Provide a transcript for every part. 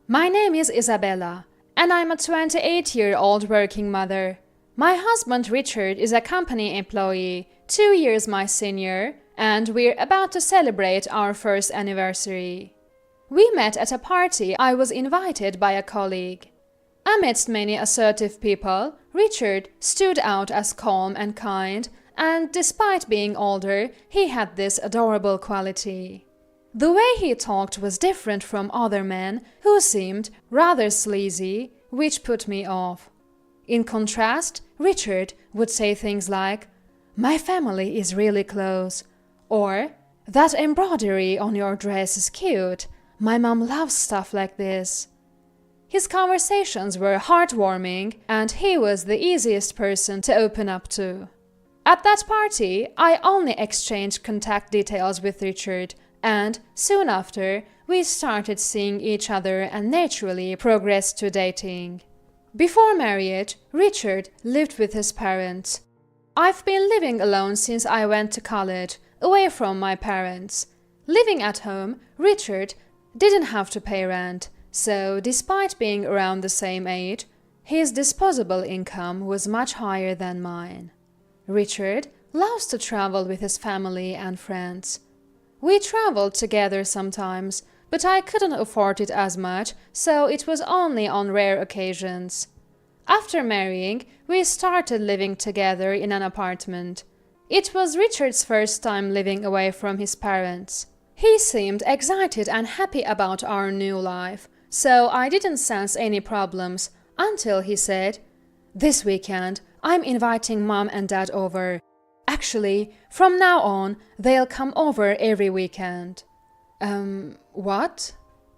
My name is Isabella, and I'm a 28-year-old working mother. My husband Richard is a company employee, 2 years my senior, and we're about to celebrate our first anniversary. We met at a party I was invited by a colleague. Amidst many assertive people, Richard stood out as calm and kind, and despite being older, he had this adorable quality. The way he talked was different from other men who seemed rather sleazy, which put me off. In contrast, Richard would say things like, "My family is really close," or "That embroidery on your dress is cute. My mom loves stuff like this." His conversations were heartwarming, and he was the easiest person to open up to. At that party, I only exchanged contact details with Richard, and soon after, we started seeing each other and naturally progressed to dating. Before marriage, Richard lived with his parents. I've been living alone since I went to college, away from my parents. Living at home, Richard didn't have to pay rent, so despite being around the same age, his disposable income was much higher than mine. Richard loves to travel with his family and friends. We traveled together sometimes, but I couldn't afford it as much, so it was only on rare occasions. After marrying, we started living together in an apartment. It was Richard's first time living away from his parents. He seemed excited and happy about our new life, so I didn't sense any problems until he said, "This weekend, I'm inviting Mom and Dad over. Actually, from now on, they'll come over every weekend." What?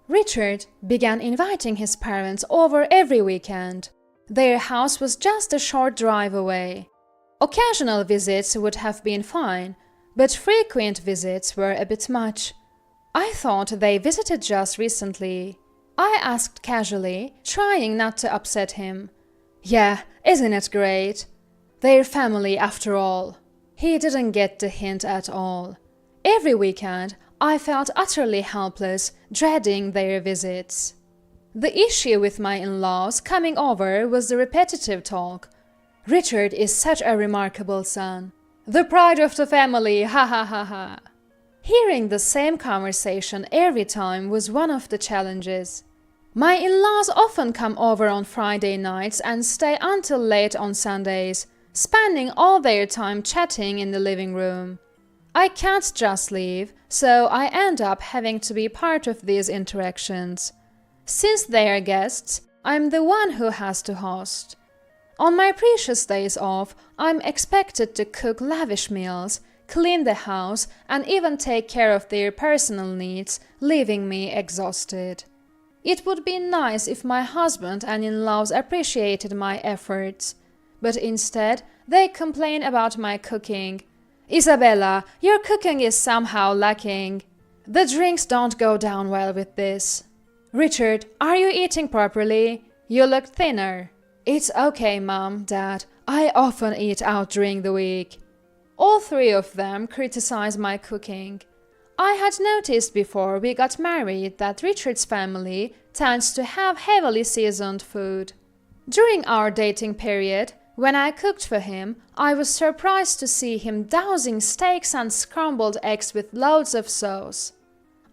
Richard began inviting his parents over every weekend. Their house was just a short drive away. Occasional visits would have been fine, but frequent visits were a bit much. I thought they visited just recently. I asked casually, trying not to upset him. "Yeah, isn't it great? Their family after all." He didn't get the hint at all. Every weekend, I felt utterly helpless, dreading their visits. The issue with my in-laws coming over was the repetitive talk. "Richard is such a remarkable son. The pride of the family, ha ha ha ha." Hearing the same conversation every time was one of the challenges. My in-laws often come over on Friday nights and stay until late on Sundays, spending all their time chatting in the living room. I can't just leave, so I end up having to be part of these interactions. Since they are guests, I'm the one who has to host. On my precious days off, I'm expected to cook lavish meals, clean the house, and even take care of their personal needs, leaving me exhausted. It would be nice if my husband and in-laws appreciated my efforts, but instead they complain about my cooking. "Isabella, your cooking is somehow lacking. The drinks don't go down well with this." "Richard, are you eating properly? You look thinner." "It's okay, Mom, Dad. I often eat out during the week." All three of them criticize my cooking. I had noticed before we got married that Richard's family tends to have heavily seasoned food. During our dating period, when I cooked for him, I was surprised to see him dousing steaks and scrambled eggs with loads of sauce.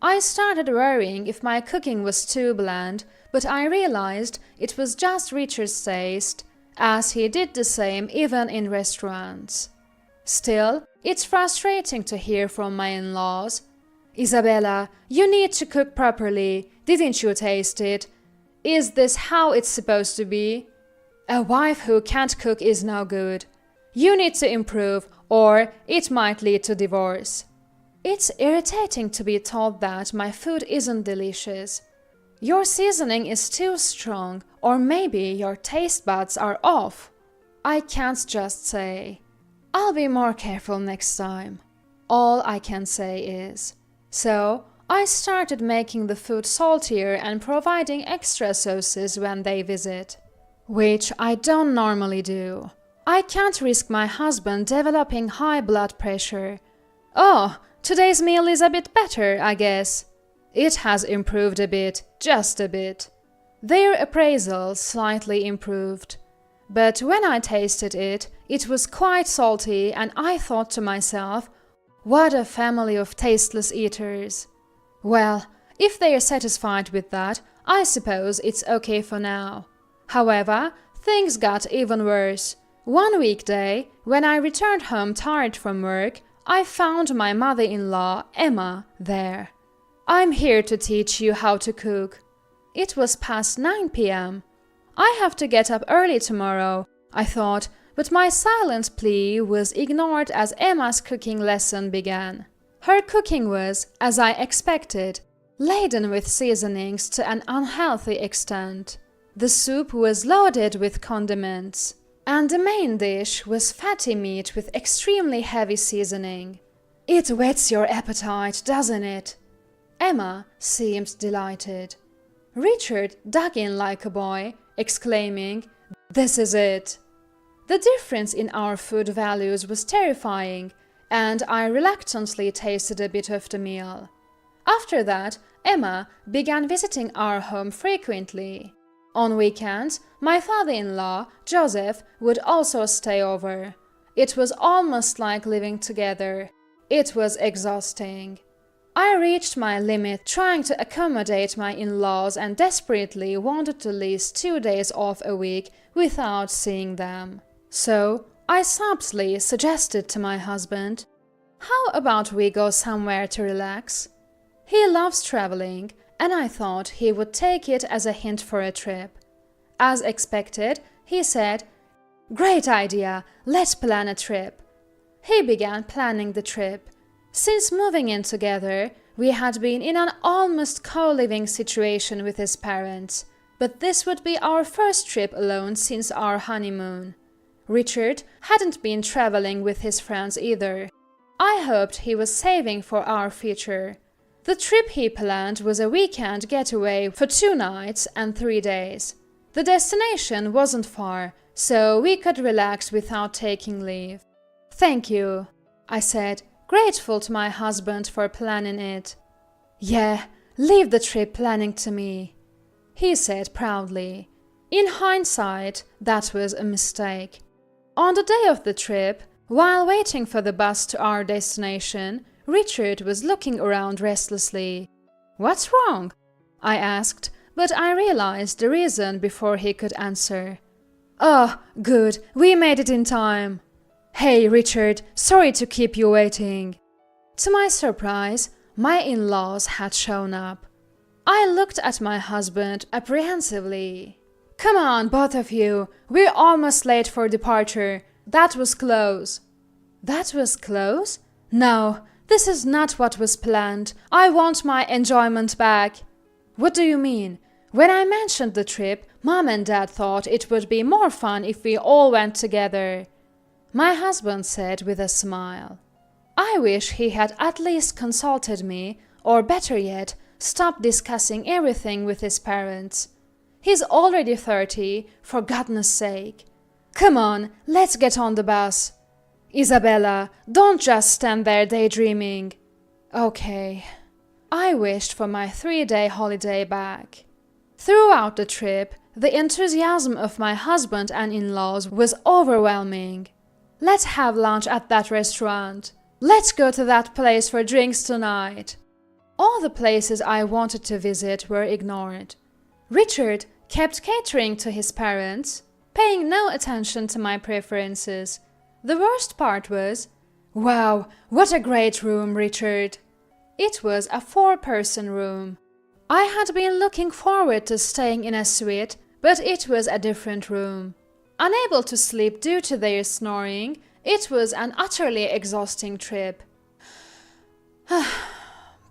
I started worrying if my cooking was too bland, but I realized it was just Richard's taste, as he did the same even in restaurants. Still, it's frustrating to hear from my in-laws. "Isabella, you need to cook properly. Didn't you taste it? Is this how it's supposed to be? A wife who can't cook is no good. You need to improve, or it might lead to divorce." It's irritating to be told that my food isn't delicious. Your seasoning is too strong, or maybe your taste buds are off. I can't just say, "I'll be more careful next time." All I can say is, so I started making the food saltier and providing extra sauces when they visit, which I don't normally do. I can't risk my husband developing high blood pressure. "Oh, today's meal is a bit better, I guess." It has improved a bit, just a bit. Their appraisal slightly improved. But when I tasted it, it was quite salty, and I thought to myself, what a family of tasteless eaters. Well, if they're satisfied with that, I suppose it's okay for now. However, things got even worse. One weekday, when I returned home tired from work, I found my mother-in-law, Emma, there. "I'm here to teach you how to cook." It was past 9 p.m. I have to get up early tomorrow, I thought, but my silent plea was ignored as Emma's cooking lesson began. Her cooking was, as I expected, laden with seasonings to an unhealthy extent. The soup was loaded with condiments, and the main dish was fatty meat with extremely heavy seasoning. "It whets your appetite, doesn't it?" Emma seemed delighted. Richard dug in like a boy, exclaiming, "This is it!" The difference in our food values was terrifying, and I reluctantly tasted a bit of the meal. After that, Emma began visiting our home frequently. On weekends, my father-in-law, Joseph, would also stay over. It was almost like living together. It was exhausting. I reached my limit trying to accommodate my in-laws and desperately wanted to list 2 days off a week without seeing them. So I subtly suggested to my husband, "How about we go somewhere to relax?" He loves traveling, and I thought he would take it as a hint for a trip. As expected, he said, "Great idea, let's plan a trip." He began planning the trip. Since moving in together, we had been in an almost co-living situation with his parents, but this would be our first trip alone since our honeymoon. Richard hadn't been traveling with his friends either. I hoped he was saving for our future. The trip he planned was a weekend getaway for 2 nights and 3 days. The destination wasn't far, so we could relax without taking leave. "Thank you," I said, grateful to my husband for planning it. "Yeah, leave the trip planning to me," he said proudly. In hindsight, that was a mistake. On the day of the trip, while waiting for the bus to our destination, Richard was looking around restlessly. "What's wrong?" I asked, but I realized the reason before he could answer. "Oh, good, we made it in time." "Hey, Richard, sorry to keep you waiting." To my surprise, my in-laws had shown up. I looked at my husband apprehensively. "Come on, both of you, we're almost late for departure. That was close." "That was close? No, this is not what was planned. I want my enjoyment back." "What do you mean? When I mentioned the trip, Mom and Dad thought it would be more fun if we all went together," my husband said with a smile. I wish he had at least consulted me, or better yet, stopped discussing everything with his parents. He's already 30, for goodness sake. "Come on, let's get on the bus." "Isabella, don't just stand there daydreaming." "Okay." I wished for my 3-day holiday back. Throughout the trip, the enthusiasm of my husband and in-laws was overwhelming. "Let's have lunch at that restaurant." "Let's go to that place for drinks tonight." All the places I wanted to visit were ignored. Richard kept catering to his parents, paying no attention to my preferences. The worst part was, "Wow, what a great room, Richard." It was a 4-person room. I had been looking forward to staying in a suite, but it was a different room. Unable to sleep due to their snoring, it was an utterly exhausting trip.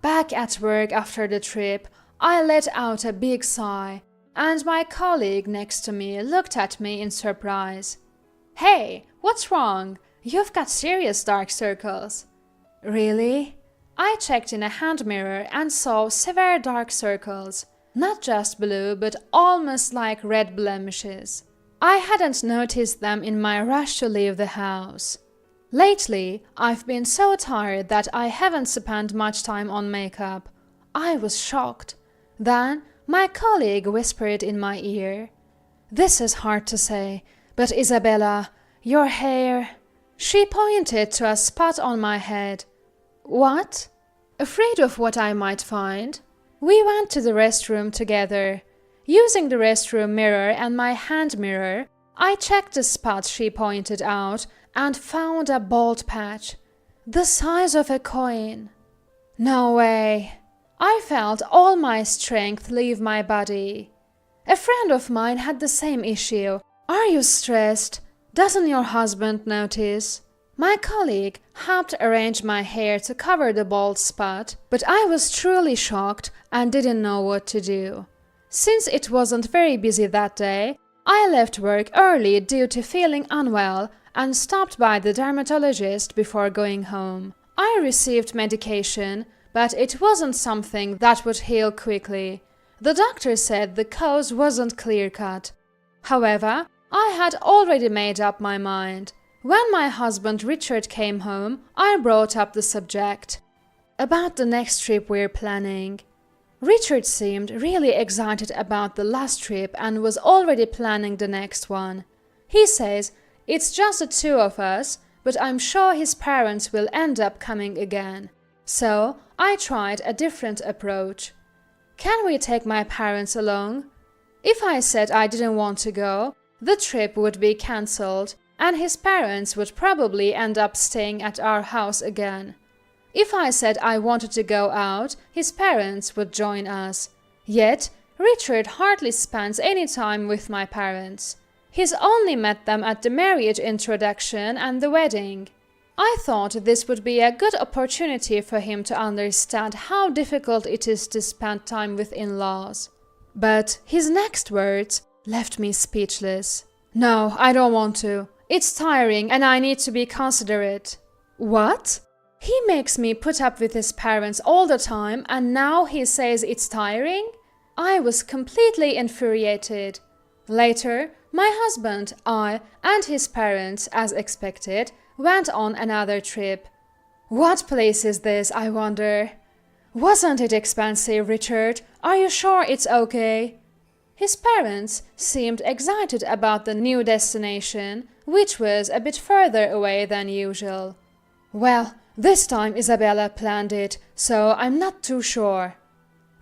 Back at work after the trip, I let out a big sigh, and my colleague next to me looked at me in surprise. "Hey, what's wrong? You've got serious dark circles." "Really?" I checked in a hand mirror and saw severe dark circles, not just blue but almost like red blemishes. I hadn't noticed them in my rush to leave the house. Lately, I've been so tired that I haven't spent much time on makeup. I was shocked. Then, My colleague whispered in my ear. "This is hard to say, but Isabella, your hair—" She pointed to a spot on my head. "What?" Afraid of what I might find, we went to the restroom together. Using the restroom mirror and my hand mirror, I checked the spot she pointed out and found a bald patch, the size of a coin. No way. I felt all my strength leave my body. A friend of mine had the same issue. "Are you stressed? Doesn't your husband notice?" My colleague helped arrange my hair to cover the bald spot, but I was truly shocked and didn't know what to do. Since it wasn't very busy that day, I left work early due to feeling unwell and stopped by the dermatologist before going home. I received medication, but it wasn't something that would heal quickly. The doctor said the cause wasn't clear-cut. However, I had already made up my mind. When my husband Richard came home, I brought up the subject. About the next trip we're planning. Richard seemed really excited about the last trip and was already planning the next one. He says it's just the two of us, but I'm sure his parents will end up coming again. So I tried a different approach. "Can we take my parents along?" If I said I didn't want to go, the trip would be cancelled, and his parents would probably end up staying at our house again. If I said I wanted to go out, his parents would join us. Yet, Richard hardly spends any time with my parents. He's only met them at the marriage introduction and the wedding. I thought this would be a good opportunity for him to understand how difficult it is to spend time with in-laws. But his next words left me speechless. "No, I don't want to. It's tiring and I need to be considerate." What? He makes me put up with his parents all the time and now he says it's tiring? I was completely infuriated. Later, my husband, I, and his parents, as expected, went on another trip. What place is this, I wonder? "Wasn't it expensive, Richard? Are you sure it's okay?" His parents seemed excited about the new destination, which was a bit further away than usual. "Well, this time Isabella planned it, so I'm not too sure,"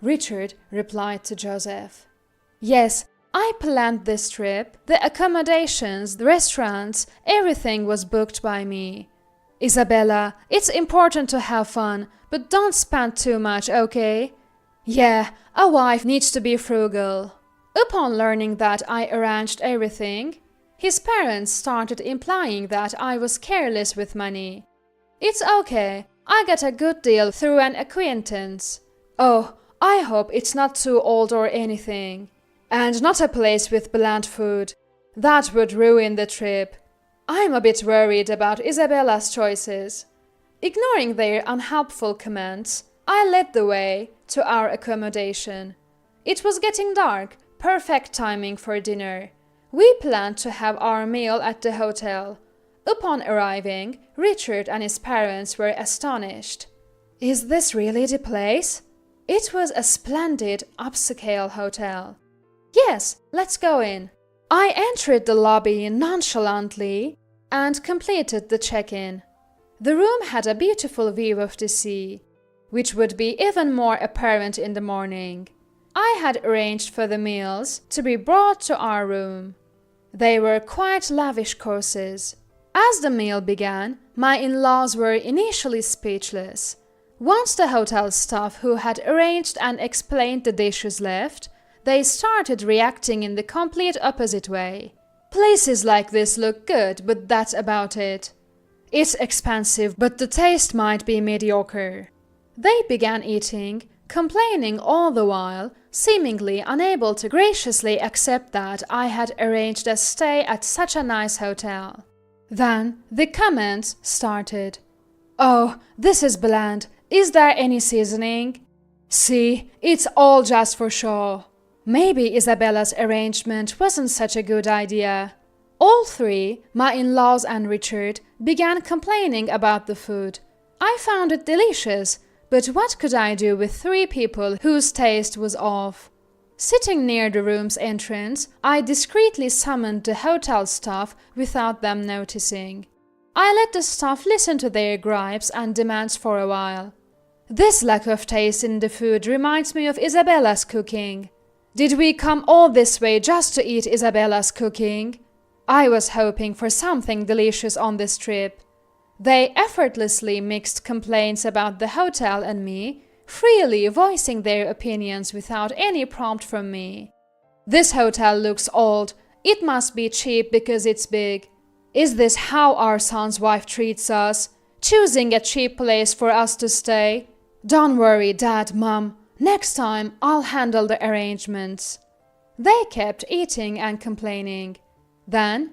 Richard replied to Joseph. "Yes, I planned this trip. The accommodations, the restaurants, everything was booked by me. Isabella, it's important to have fun, but don't spend too much, okay? Yeah, a wife needs to be frugal." Upon learning that I arranged everything, his parents started implying that I was careless with money. "It's okay, I got a good deal through an acquaintance." "Oh, I hope it's not too old or anything. And not a place with bland food. That would ruin the trip. I'm a bit worried about Isabella's choices." Ignoring their unhelpful comments, I led the way to our accommodation. It was getting dark, perfect timing for dinner. We planned to have our meal at the hotel. Upon arriving, Richard and his parents were astonished. "Is this really the place?" It was a splendid upscale hotel. "Yes, let's go in." I entered the lobby nonchalantly and completed the check-in. The room had a beautiful view of the sea, which would be even more apparent in the morning. I had arranged for the meals to be brought to our room. They were quite lavish courses. As the meal began, my in-laws were initially speechless. Once the hotel staff who had arranged and explained the dishes left, they started reacting in the complete opposite way. "Places like this look good, but that's about it. It's expensive, but the taste might be mediocre." They began eating, complaining all the while, seemingly unable to graciously accept that I had arranged a stay at such a nice hotel. Then the comments started. "Oh, this is bland. Is there any seasoning? See, it's all just for show. Maybe Isabella's arrangement wasn't such a good idea." All three, my in-laws and Richard, began complaining about the food. I found it delicious, but what could I do with three people whose taste was off? Sitting near the room's entrance, I discreetly summoned the hotel staff without them noticing. I let the staff listen to their gripes and demands for a while. This lack of taste in the food reminds me of Isabella's cooking. Did we come all this way just to eat Isabella's cooking? I was hoping for something delicious on this trip. They effortlessly mixed complaints about the hotel and me, freely voicing their opinions without any prompt from me. This hotel looks old. It must be cheap because it's big. Is this how our son's wife treats us? Choosing a cheap place for us to stay? Don't worry, Dad, Mom. Next time I'll handle the arrangements. They kept eating and complaining. Then,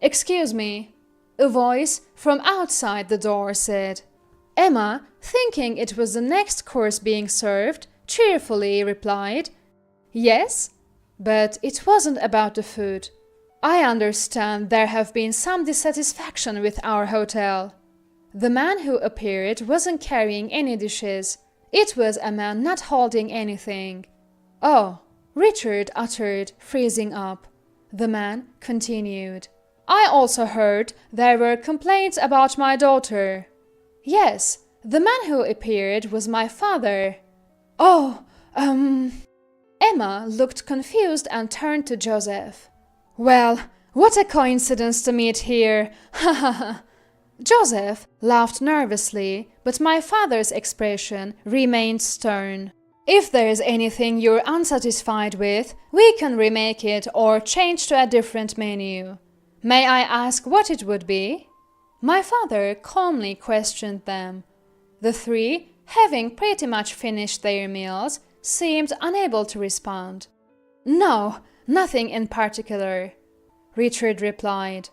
"Excuse me," a voice from outside the door said. Emma, thinking it was the next course being served, cheerfully replied, "Yes, but it wasn't about the food. I understand there have been some dissatisfaction with our hotel." The man who appeared wasn't carrying any dishes. It was a man not holding anything. "Oh," Richard uttered, freezing up. The man continued, "I also heard there were complaints about my daughter." "Yes, the man who appeared was my father." "Oh, Emma looked confused and turned to Joseph. "Well, what a coincidence to meet here! Ha ha ha!" Joseph laughed nervously, but my father's expression remained stern. "If there is anything you're unsatisfied with, we can remake it or change to a different menu. May I ask what it would be?" My father calmly questioned them. The three, having pretty much finished their meals, seemed unable to respond. "No, nothing in particular," Richard replied.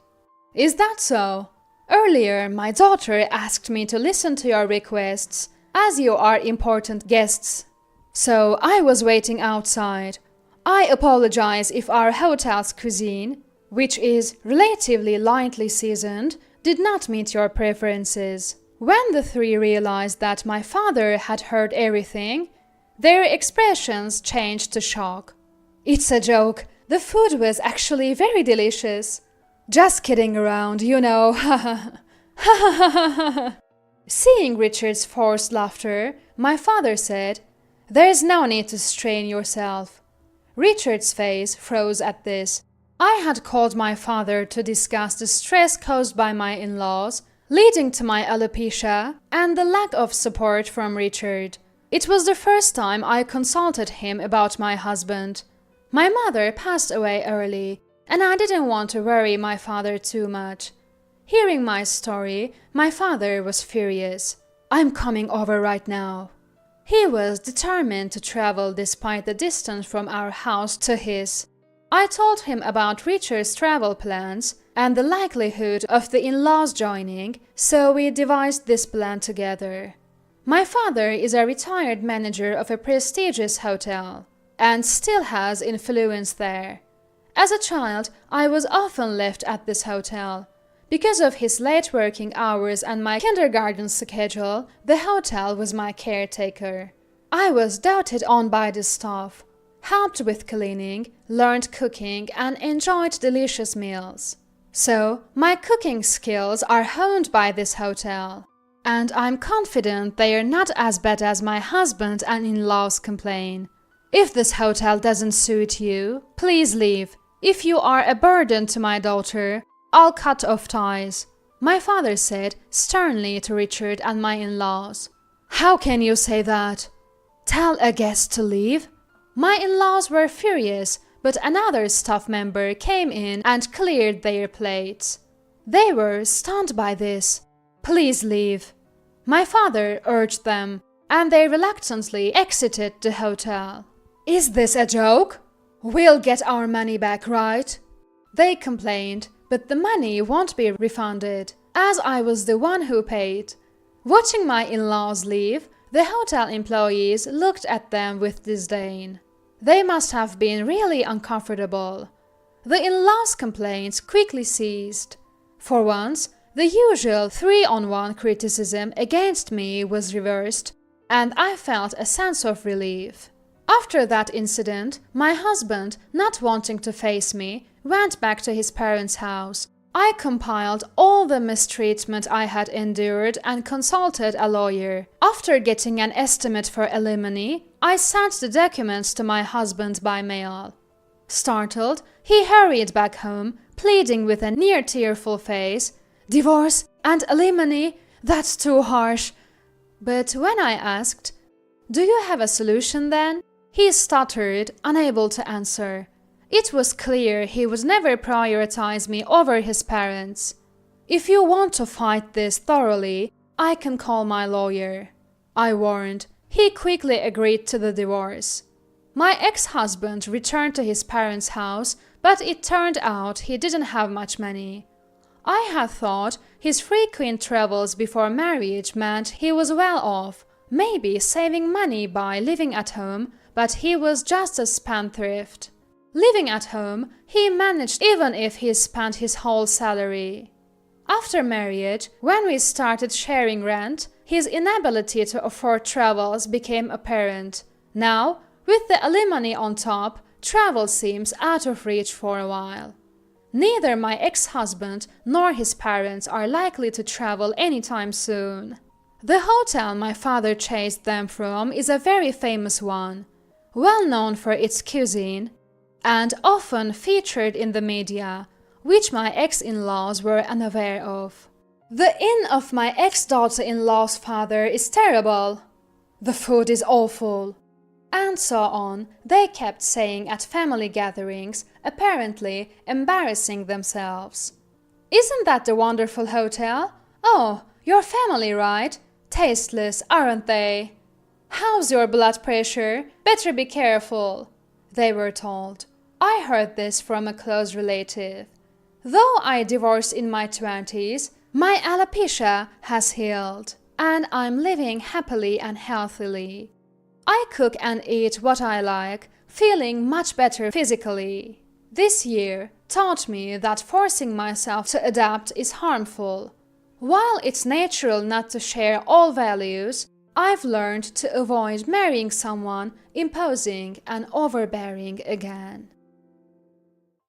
"Is that so? Earlier, my daughter asked me to listen to your requests, as you are important guests. So I was waiting outside. I apologize if our hotel's cuisine, which is relatively lightly seasoned, did not meet your preferences." When the three realized that my father had heard everything, their expressions changed to shock. "It's a joke. The food was actually very delicious. Just kidding around, you know. Seeing Richard's forced laughter, my father said, "There's no need to strain yourself." Richard's face froze at this. I had called my father to discuss the stress caused by my in-laws, leading to my alopecia, and the lack of support from Richard. It was the first time I consulted him about my husband. My mother passed away early, and I didn't want to worry my father too much. Hearing my story, my father was furious. "I'm coming over right now." He was determined to travel despite the distance from our house to his. I told him about Richard's travel plans and the likelihood of the in-laws joining, so we devised this plan together. My father is a retired manager of a prestigious hotel and still has influence there. As a child, I was often left at this hotel. Because of his late working hours and my kindergarten schedule, the hotel was my caretaker. I was doted on by the staff, helped with cleaning, learned cooking, and enjoyed delicious meals. So, my cooking skills are honed by this hotel. And I'm confident they are not as bad as my husband and in-laws complain. If this hotel doesn't suit you, please leave. If you are a burden to my daughter, I'll cut off ties," my father said sternly to Richard and my in-laws. "How can you say that? Tell a guest to leave?" My in-laws were furious, but another staff member came in and cleared their plates. They were stunned by this. "Please leave," my father urged them, and they reluctantly exited the hotel. "Is this a joke? We'll get our money back, right?" They complained, but the money won't be refunded, as I was the one who paid. Watching my in-laws leave, the hotel employees looked at them with disdain. They must have been really uncomfortable. The in-laws' complaints quickly ceased. For once, the usual 3-on-1 criticism against me was reversed, and I felt a sense of relief. After that incident, my husband, not wanting to face me, went back to his parents' house. I compiled all the mistreatment I had endured and consulted a lawyer. After getting an estimate for alimony, I sent the documents to my husband by mail. Startled, he hurried back home, pleading with a near tearful face, "Divorce and alimony? That's too harsh." But when I asked, "Do you have a solution then?" he stuttered, unable to answer. It was clear he would never prioritize me over his parents. "If you want to fight this thoroughly, I can call my lawyer," I warned. He quickly agreed to the divorce. My ex-husband returned to his parents' house, but it turned out he didn't have much money. I had thought his frequent travels before marriage meant he was well off, maybe saving money by living at home, but he was just a spendthrift. Living at home, he managed even if he spent his whole salary. After marriage, when we started sharing rent, his inability to afford travels became apparent. Now, with the alimony on top, travel seems out of reach for a while. Neither my ex-husband nor his parents are likely to travel anytime soon. The hotel my father chased them from is a very famous one, well known for its cuisine, and often featured in the media, which my ex-in-laws were unaware of. The inn of my ex-daughter-in-law's father is terrible. The food is awful. And so on, they kept saying at family gatherings, apparently embarrassing themselves. "Isn't that the wonderful hotel? Oh, your family, right? Tasteless, aren't they? How's your blood pressure? Better be careful," they were told. I heard this from a close relative. Though I divorced in my 20s, my alopecia has healed, and I'm living happily and healthily. I cook and eat what I like, feeling much better physically. This year taught me that forcing myself to adapt is harmful. While it's natural not to share all values, I've learned to avoid marrying someone imposing and overbearing again.